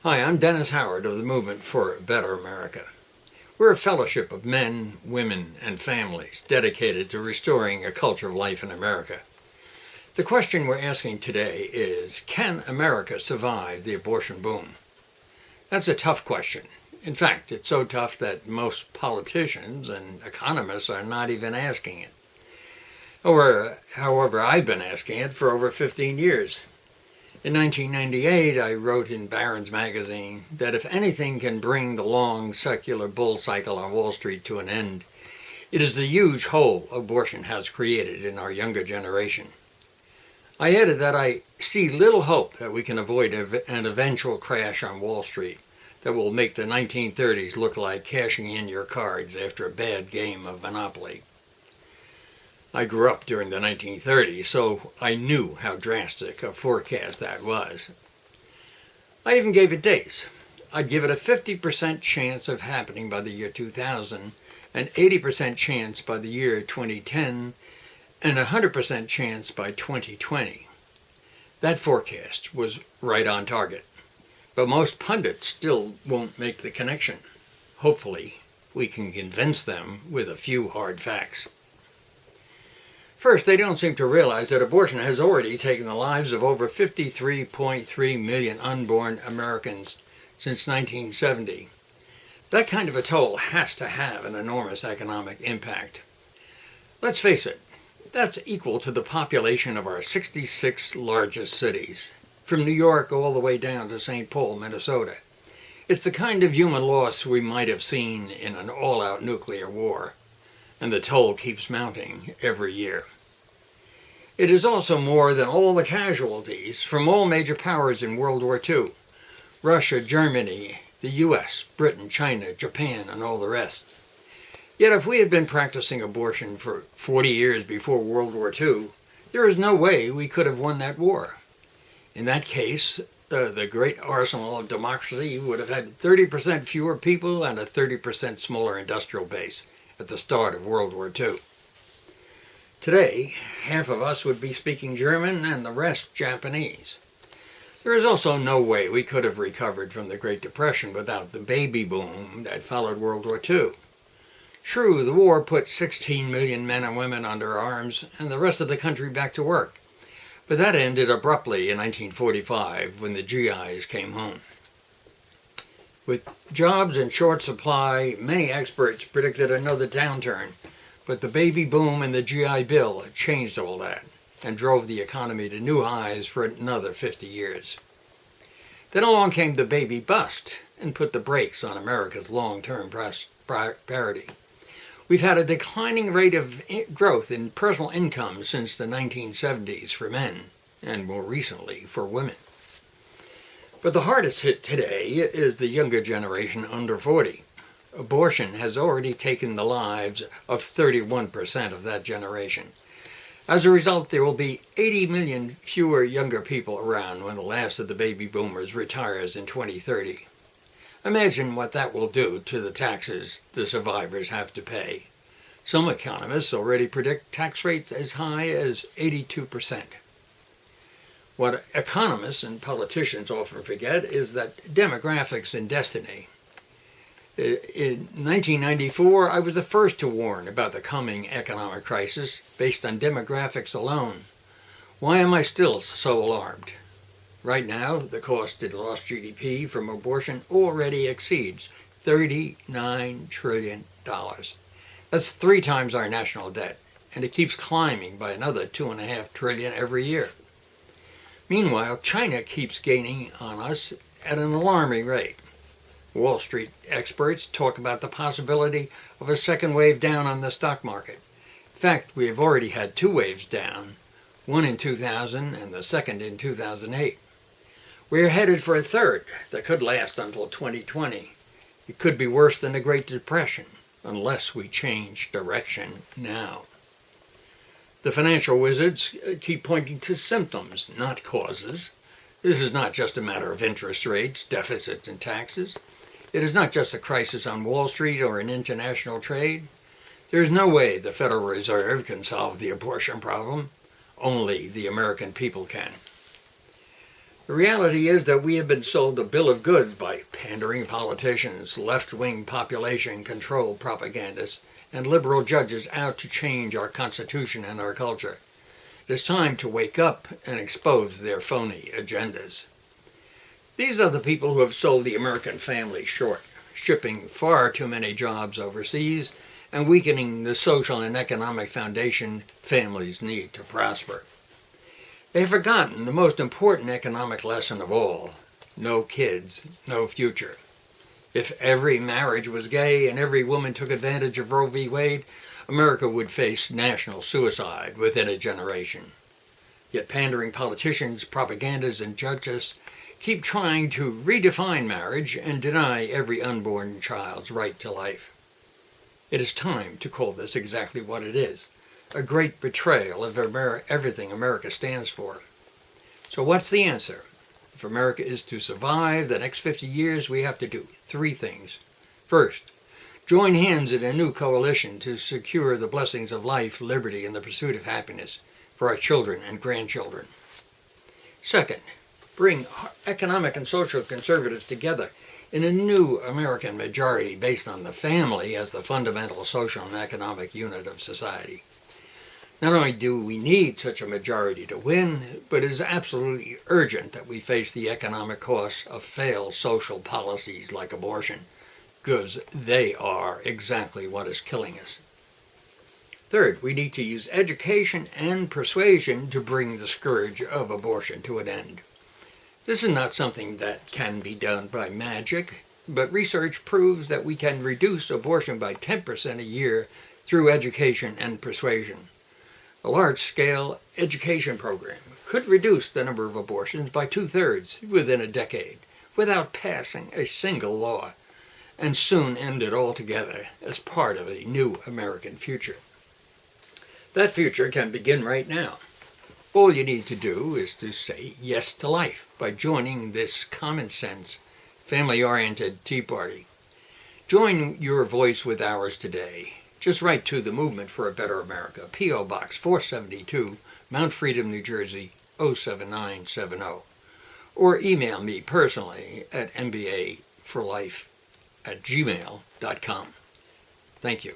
Hi, I'm Dennis Howard of the Movement for a Better America. We're a fellowship of men, women, and families dedicated to restoring a culture of life in America. The question we're asking today is, can America survive the abortion boom? That's a tough question. In fact, it's so tough that most politicians and economists are not even asking it. However, I've been asking it for over 15 years. In 1998, I wrote in Barron's magazine that if anything can bring the long secular bull cycle on Wall Street to an end, it is the huge hole abortion has created in our younger generation. I added that I see little hope that we can avoid an eventual crash on Wall Street that will make the 1930s look like cashing in your cards after a bad game of Monopoly. I grew up during the 1930s, so I knew how drastic a forecast that was. I even gave it dates. I'd give it a 50% chance of happening by the year 2000, an 80% chance by the year 2010, and a 100% chance by 2020. That forecast was right on target, but most pundits still won't make the connection. Hopefully, we can convince them with a few hard facts. First, they don't seem to realize that abortion has already taken the lives of over 53.3 million unborn Americans since 1970. That kind of a toll has to have an enormous economic impact. Let's face it, that's equal to the population of our 66 largest cities, from New York all the way down to St. Paul, Minnesota. It's the kind of human loss we might have seen in an all-out nuclear war, and the toll keeps mounting every year. It is also more than all the casualties from all major powers in World War II: Russia, Germany, the US, Britain, China, Japan, and all the rest. Yet if we had been practicing abortion for 40 years before World War II, there is no way we could have won that war. In that case, the great arsenal of democracy would have had 30% fewer people and a 30% smaller industrial base at the start of World War II. Today, half of us would be speaking German and the rest Japanese. There is also no way we could have recovered from the Great Depression without the baby boom that followed World War II. True, the war put 16 million men and women under arms and the rest of the country back to work, but that ended abruptly in 1945 when the GIs came home. With jobs in short supply, many experts predicted another downturn, but the baby boom and the GI Bill changed all that and drove the economy to new highs for another 50 years. Then along came the baby bust and put the brakes on America's long-term prosperity. We've had a declining rate of growth in personal income since the 1970s for men, and more recently for women. But the hardest hit today is the younger generation under 40. Abortion has already taken the lives of 31% of that generation. As a result, there will be 80 million fewer younger people around when the last of the baby boomers retires in 2030. Imagine what that will do to the taxes the survivors have to pay. Some economists already predict tax rates as high as 82%. What economists and politicians often forget is that demographics and destiny. In 1994, I was the first to warn about the coming economic crisis based on demographics alone. Why am I still so alarmed? Right now, the cost to lost GDP from abortion already exceeds $39 trillion. That's 3 times our national debt, and it keeps climbing by another $2.5 trillion every year. Meanwhile, China keeps gaining on us at an alarming rate. Wall Street experts talk about the possibility of a second wave down on the stock market. In fact, we have already had 2 waves down, one in 2000 and the second in 2008. We are headed for a third that could last until 2020. It could be worse than the Great Depression unless we change direction now. The financial wizards keep pointing to symptoms, not causes. This is not just a matter of interest rates, deficits, and taxes. It is not just a crisis on Wall Street or in international trade. There is no way the Federal Reserve can solve the abortion problem. Only the American people can. The reality is that we have been sold a bill of goods by pandering politicians, left-wing population control propagandists, and liberal judges out to change our Constitution and our culture. It is time to wake up and expose their phony agendas. These are the people who have sold the American family short, shipping far too many jobs overseas and weakening the social and economic foundation families need to prosper. They have forgotten the most important economic lesson of all: no kids, no future. If every marriage was gay and every woman took advantage of Roe v. Wade, America would face national suicide within a generation. Yet pandering politicians, propagandists, and judges keep trying to redefine marriage and deny every unborn child's right to life. It is time to call this exactly what it is: a great betrayal of everything America stands for. So what's the answer? If America is to survive the next 50 years, we have to do 3 things. First, join hands in a new coalition to secure the blessings of life, liberty, and the pursuit of happiness for our children and grandchildren. Second, bring economic and social conservatives together in a new American majority based on the family as the fundamental social and economic unit of society. Not only do we need such a majority to win, but it is absolutely urgent that we face the economic costs of failed social policies like abortion, because they are exactly what is killing us. Third, we need to use education and persuasion to bring the scourge of abortion to an end. This is not something that can be done by magic, but research proves that we can reduce abortion by 10% a year through education and persuasion. A large-scale education program could reduce the number of abortions by 2/3 within a decade without passing a single law, and soon end it altogether as part of a new American future. That future can begin right now. All you need to do is to say yes to life by joining this common-sense, family-oriented Tea Party. Join your voice with ours today. Just write to the Movement for a Better America, P.O. Box 472, Mount Freedom, New Jersey, 07970. Or email me personally at mbaforlife@gmail.com. Thank you.